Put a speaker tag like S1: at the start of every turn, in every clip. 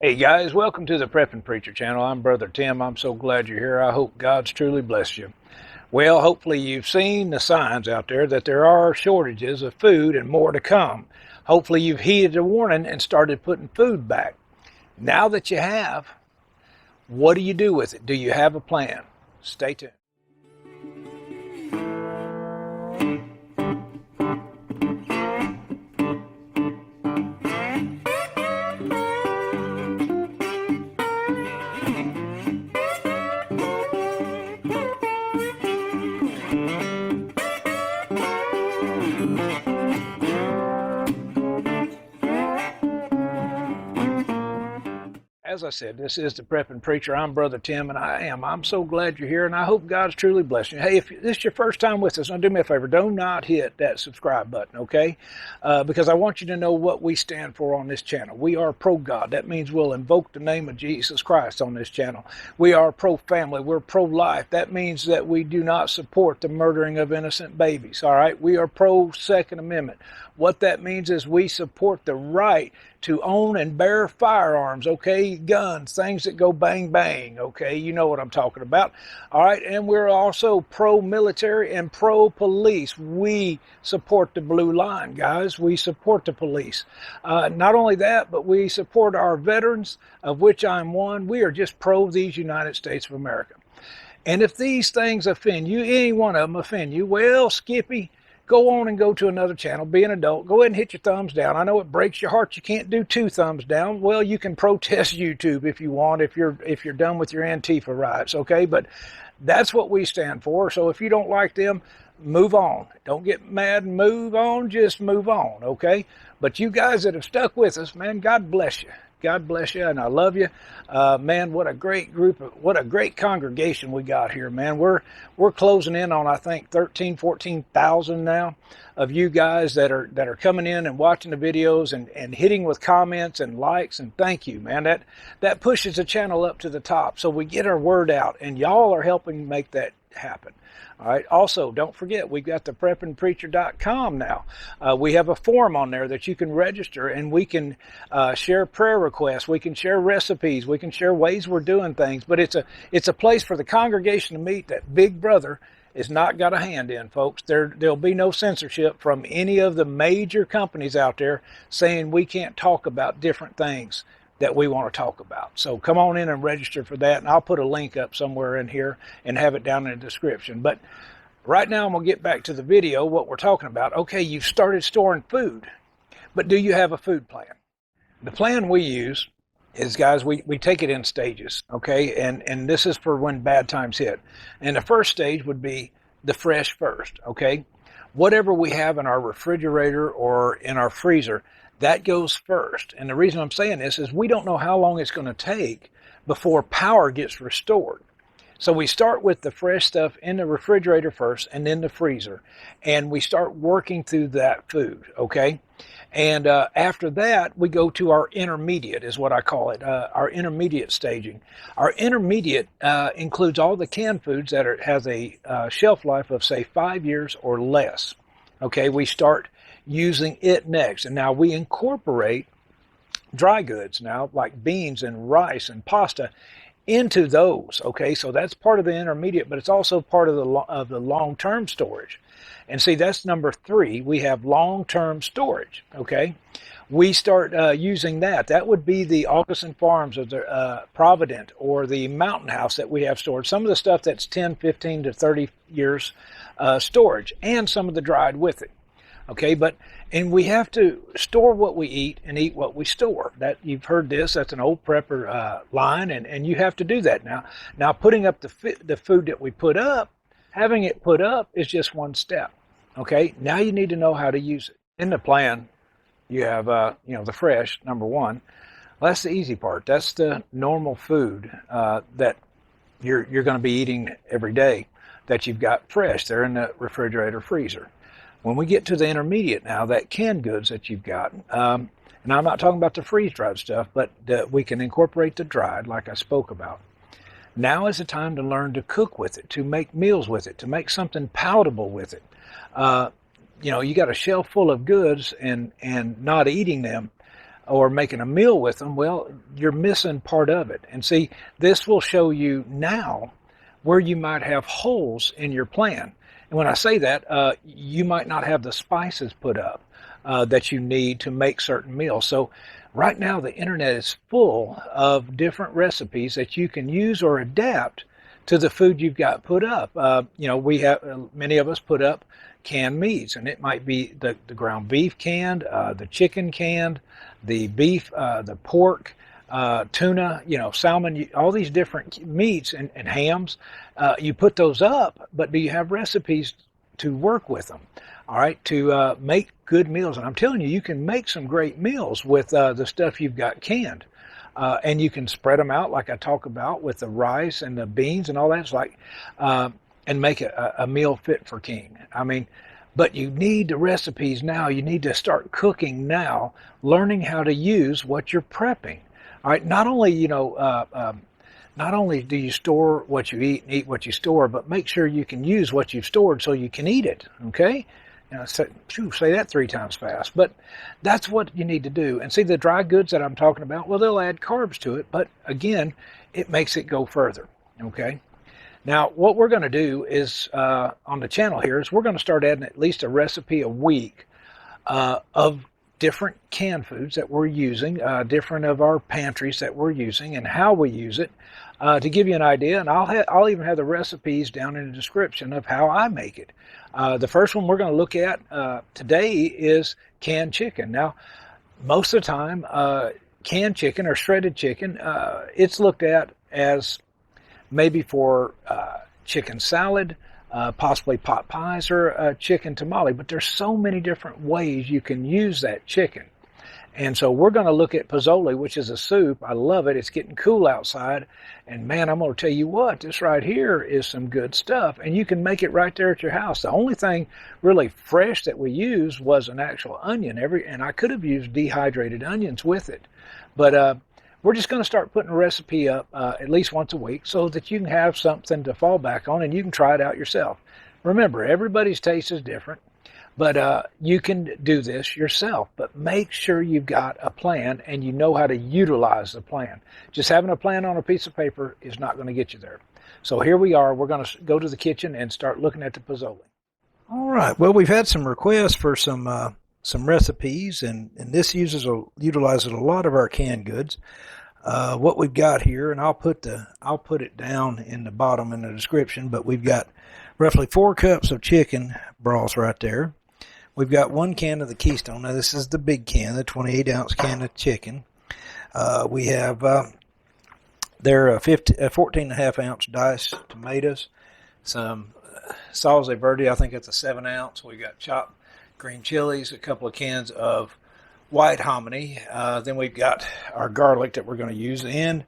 S1: Hey guys, welcome to the Prepping Preacher channel. I'm Brother Tim. I'm so glad you're here. I hope God's truly blessed you. Well, hopefully you've seen the signs out there that there are shortages of food and more to come. Hopefully you've heeded the warning and started putting food back. Now that you have, what do you do with it? Do you have a plan? Stay tuned. As I said, this is the Prepping Preacher. I'm Brother Tim, and I'm so glad you're here, and I hope God's truly blessed you. Hey, if this is your first time with us, now do me a favor. Do not hit that subscribe button, okay? Because I want you to know what we stand for on this channel. We are pro-God. That means we'll invoke the name of Jesus Christ on this channel. We are pro-family. We're pro-life. That means that we do not support the murdering of innocent babies, all right? We are pro-Second Amendment. What that means is we support the right to own and bear firearms, okay? Guns, things that go bang, bang, okay? You know what I'm talking about. All right, and we're also pro-military and pro-police. We support the blue line, guys. We support the police. Not only that, but we support our veterans, of which I'm one. We are just pro these United States of America. And if these things offend you, any one of them offend you, well, Skippy, go on and go to another channel, be an adult, go ahead and hit your thumbs down. I know it breaks your heart you can't do 2 thumbs down. Well, you can protest YouTube if you want, if you're done with your Antifa riots, okay? But that's what we stand for. So if you don't like them, move on. Don't get mad and move on, just move on, okay? But you guys that have stuck with us, man, God bless you. God bless you, and I love you. Man, what a great what a great congregation we got here, man. We're closing in on, I think, 14,000 now of you guys that are coming in and watching the videos and hitting with comments and likes, and thank you, man. That pushes the channel up to the top, so we get our word out, and y'all are helping make that happen. All right. Also, don't forget, we've got the preppingpreacher.com now. We have a form on there that you can register, and we can share prayer requests. We can share recipes. We can share ways we're doing things. But it's a place for the congregation to meet that Big Brother is not got a hand in, folks. There'll be no censorship from any of the major companies out there saying we can't talk about different things that we want to talk about. So come on in and register for that, and I'll put a link up somewhere in here and have it down in the description. But right now I'm going to get back to the video, what we're talking about. Okay, you've started storing food, but do you have a food plan? The plan we use is, guys, we take it in stages, okay? And this is for when bad times hit. And the first stage would be the fresh first, okay? Whatever we have in our refrigerator or in our freezer, that goes first. And the reason I'm saying this is we don't know how long it's going to take before power gets restored. So we start with the fresh stuff in the refrigerator first and then the freezer. And we start working through that food, okay? And after that, we go to our intermediate, is what I call it, our intermediate staging. Our intermediate includes all the canned foods that has a shelf life of, say, 5 years or less. Okay, we start using it next. And now we incorporate dry goods now, like beans and rice and pasta, into those. Okay, so that's part of the intermediate, but it's also part of the long-term storage. And see, that's number 3. We have long-term storage. Okay, we start using that. That would be the Augustin Farms or the Provident or the Mountain House that we have stored. Some of the stuff that's 10, 15 to 30 years storage, and some of the dried with it. Okay, and we have to store what we eat and eat what we store. That, you've heard this, that's an old prepper line, and you have to do that now. Now, putting up the food that we put up, having it put up is just one step. Okay, now you need to know how to use it. In the plan, you have, the fresh, number 1. Well, that's the easy part. That's the normal food that you're going to be eating every day that you've got fresh. They're in the refrigerator, freezer. When we get to the intermediate now, that canned goods that you've got, and I'm not talking about the freeze-dried stuff, but we can incorporate the dried like I spoke about. Now is the time to learn to cook with it, to make meals with it, to make something palatable with it. You got a shelf full of goods and not eating them. or making a meal with them, well, you're missing part of it. And see, this will show you now where you might have holes in your plan. And when I say that, you might not have the spices put up that you need to make certain meals. So right now, the internet is full of different recipes that you can use or adapt to the food you've got put up. We have many of us put up canned meats, and it might be the ground beef canned, the chicken canned, the beef, the pork, tuna, salmon, all these different meats and hams. You put those up, but do you have recipes to work with them? All right, to make good meals. And I'm telling you, you can make some great meals with the stuff you've got canned. And you can spread them out like I talk about with the rice and the beans and all that. It's like, and make a meal fit for king. I mean, but you need the recipes now. You need to start cooking now, learning how to use what you're prepping. All right, not only, not only do you store what you eat and eat what you store, but make sure you can use what you've stored so you can eat it, okay? Say that 3 times fast. But that's what you need to do. And see, the dry goods that I'm talking about, well, they'll add carbs to it, but again, it makes it go further, okay? Now, what we're going to do is, on the channel here, is we're going to start adding at least a recipe a week of different canned foods that we're using, different of our pantries that we're using, and how we use it, to give you an idea. And I'll even have the recipes down in the description of how I make it. The first one we're going to look at today is canned chicken. Now, most of the time, canned chicken or shredded chicken, it's looked at as maybe for chicken salad, possibly pot pies, or chicken tamale. But there's so many different ways you can use that chicken. And so we're going to look at pozole, which is a soup. I love it. It's getting cool outside. And man, I'm going to tell you what, this right here is some good stuff. And you can make it right there at your house. The only thing really fresh that we used was an actual onion. And I could have used dehydrated onions with it. But we're just going to start putting a recipe up at least once a week so that you can have something to fall back on and you can try it out yourself. Remember, everybody's taste is different. But you can do this yourself, but make sure you've got a plan and you know how to utilize the plan. Just having a plan on a piece of paper is not going to get you there. So here we are. We're going to go to the kitchen and start looking at the pozole. All right. Well, we've had some requests for some recipes, and this utilizes a lot of our canned goods. What we've got here, and I'll put it down in the bottom in the description, but we've got roughly 4 cups of chicken broth right there. We've got 1 can of the Keystone. Now, this is the big can, the 28-ounce can of chicken. We have 14.5-ounce diced tomatoes, some Salsa Verde, I think it's a 7-ounce. We got chopped green chilies, a couple of cans of white hominy. Then we've got our garlic that we're going to use, and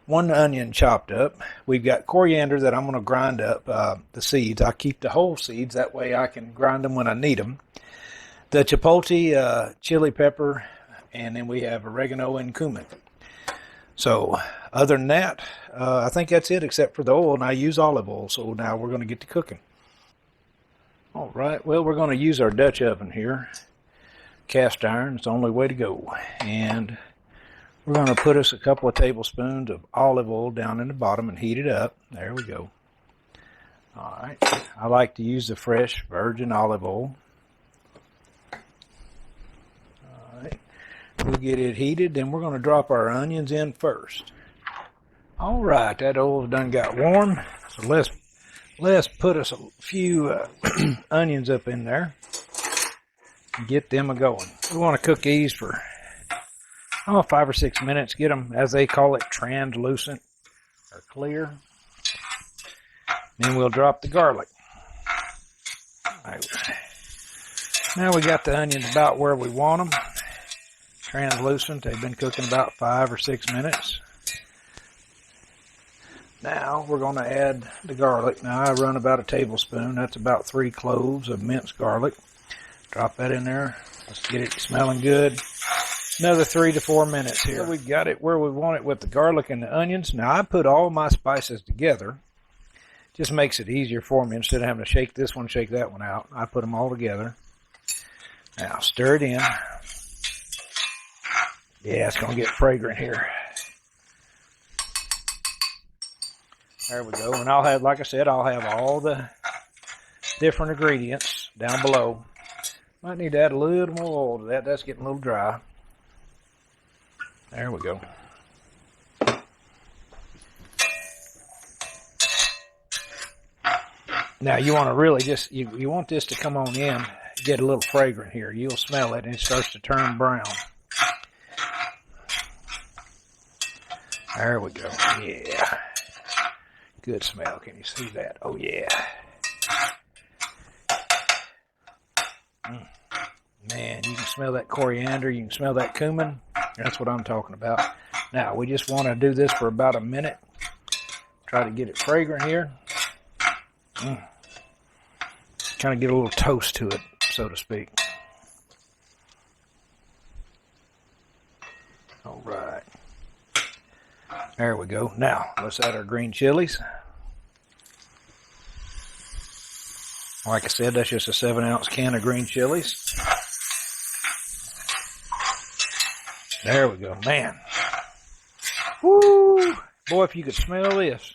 S1: 1 onion chopped up. We've got coriander that I'm going to grind up the seeds. I keep the whole seeds. That way I can grind them when I need them. The chipotle chili pepper, and then we have oregano and cumin. So other than that, I think that's it except for the oil, and I use olive oil. So now we're going to get to cooking. All right, well, we're going to use our Dutch oven here. Cast iron, it's the only way to go. And we're going to put us a couple of tablespoons of olive oil down in the bottom and heat it up. There we go. All right, I like to use the fresh virgin olive oil. All right, we'll get it heated, then we're going to drop our onions in first. All right, that oil done got warm, so let's put us a few onions up in there and get them a-going. We want to cook these for 5 or 6 minutes. Get them, as they call it, translucent or clear. Then we'll drop the garlic. All right. Now we got the onions about where we want them. Translucent. They've been cooking about 5 or 6 minutes. Now we're going to add the garlic. Now I run about a tablespoon. That's about 3 cloves of minced garlic. Drop that in there. Let's get it smelling good. Another 3 to 4 minutes here. We've got it where we want it with the garlic and the onions. Now I put all my spices together. Just makes it easier for me instead of having to shake this one, shake that one out. I put them all together. Now stir it in. Yeah, it's going to get fragrant here. There we go. And I'll have, like I said, I'll have all the different ingredients down below. Might need to add a little more oil to that. That's getting a little dry. There we go. Now you want to really just, you want this to come on in, get a little fragrant here. You'll smell it and it starts to turn brown. There we go. Yeah. Good smell. Can you see that? Oh yeah. Man, you can smell that coriander. You can smell that cumin. That's what I'm talking about. Now, we just want to do this for about a minute. Try to get it fragrant here. Kind of get a little toast to it, so to speak. All right. There we go. Now, let's add our green chilies. Like I said, that's just a 7-ounce can of green chilies. There we go. Man. Woo! Boy, if you could smell this.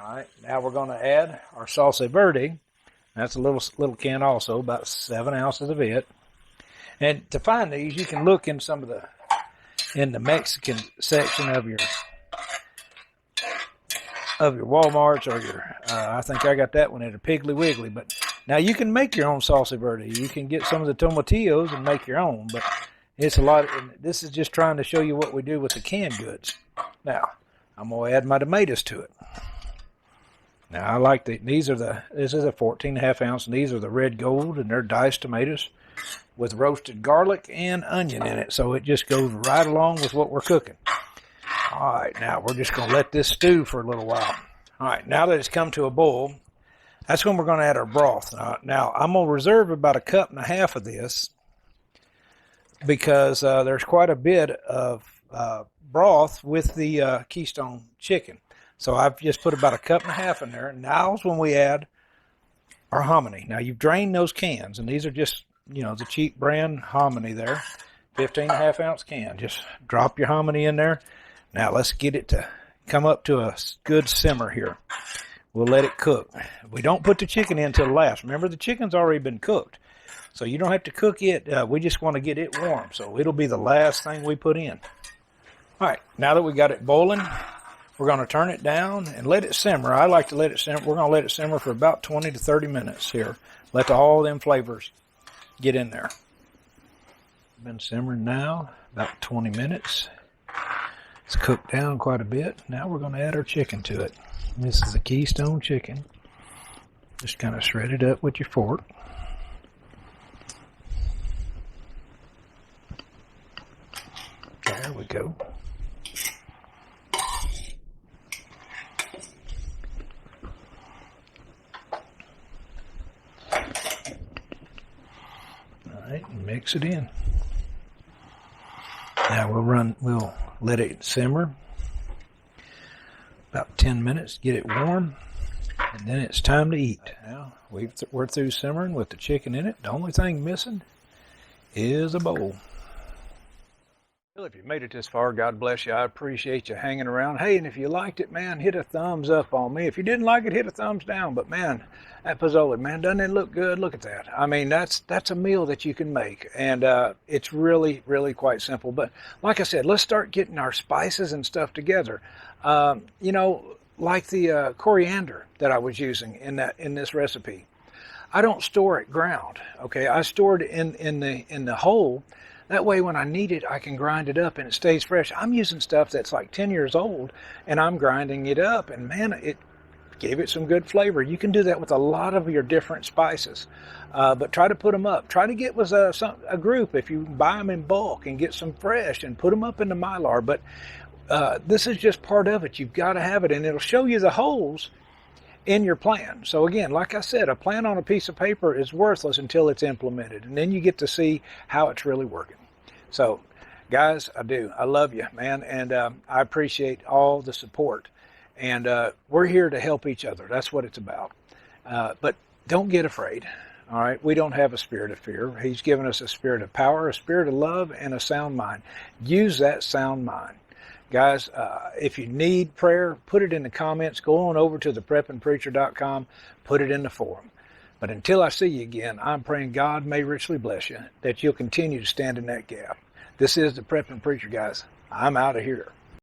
S1: All right. Now we're going to add our Salsa Verde. That's a little can also, about 7 ounces of it. And to find these, you can look in some of in the Mexican section of your Walmarts or your, I think I got that one at a Piggly Wiggly. But now you can make your own Salsa Verde. You can get some of the tomatillos and make your own. But it's a lot. This is just trying to show you what we do with the canned goods. Now, I'm going to add my tomatoes to it. Now, I like this is a 14.5 ounce, and these are the red gold, and they're diced tomatoes with roasted garlic and onion in it. So it just goes right along with what we're cooking. All right, now we're just going to let this stew for a little while. All right, now that it's come to a boil, that's when we're going to add our broth. Now I'm going to reserve about 1.5 cups of this because there's quite a bit of broth with the Keystone chicken. So I've just put about 1.5 cups in there. And now's when we add our hominy. Now you've drained those cans, and these are just, the cheap brand hominy there. 15.5 ounce can. Just drop your hominy in there. Now let's get it to come up to a good simmer here. We'll let it cook. We don't put the chicken in until last. Remember, the chicken's already been cooked. So you don't have to cook it. We just want to get it warm. So it'll be the last thing we put in. All right, now that we got it boiling, we're going to turn it down and let it simmer. I like to let it simmer. We're going to let it simmer for about 20 to 30 minutes here. Let all them flavors get in there. Been simmering now about 20 minutes. It's cooked down quite a bit. Now we're going to add our chicken to it. This is a Keystone chicken. Just kind of shred it up with your fork. There we go. And mix it in. Now we'll let it simmer about 10 minutes, get it warm, and then it's time to eat. Now we're through simmering with the chicken in it. The only thing missing is a bowl. Well, if you made it this far, God bless you. I appreciate you hanging around. Hey, and if you liked it, man, hit a thumbs up on me. If you didn't like it, hit a thumbs down. But man, that pozole, man, doesn't it look good? Look at that. I mean, that's a meal that you can make, and it's really, really quite simple. But like I said, let's start getting our spices and stuff together. Like the coriander that I was using in this recipe. I don't store it ground. Okay, I store it in the whole. That way, when I need it, I can grind it up and it stays fresh. I'm using stuff that's like 10 years old, and I'm grinding it up, and man, it gave it some good flavor. You can do that with a lot of your different spices, but try to put them up. Try to get with a group if you buy them in bulk and get some fresh and put them up in the Mylar. But this is just part of it. You've got to have it, and it'll show you the holes in your plan. So again, like I said, a plan on a piece of paper is worthless until it's implemented, and then you get to see how it's really working. So, guys, I love you, man, and I appreciate all the support. And we're here to help each other. That's what it's about. But don't get afraid, All right, we don't have a spirit of fear. He's given us a spirit of power, a spirit of love, and a sound mind. Use that sound mind. Guys, if you need prayer, put it in the comments. Go on over to thepreppingpreacher.com, put it in the forum. But until I see you again, I'm praying God may richly bless you, that you'll continue to stand in that gap. This is the Prepping Preacher, guys. I'm out of here.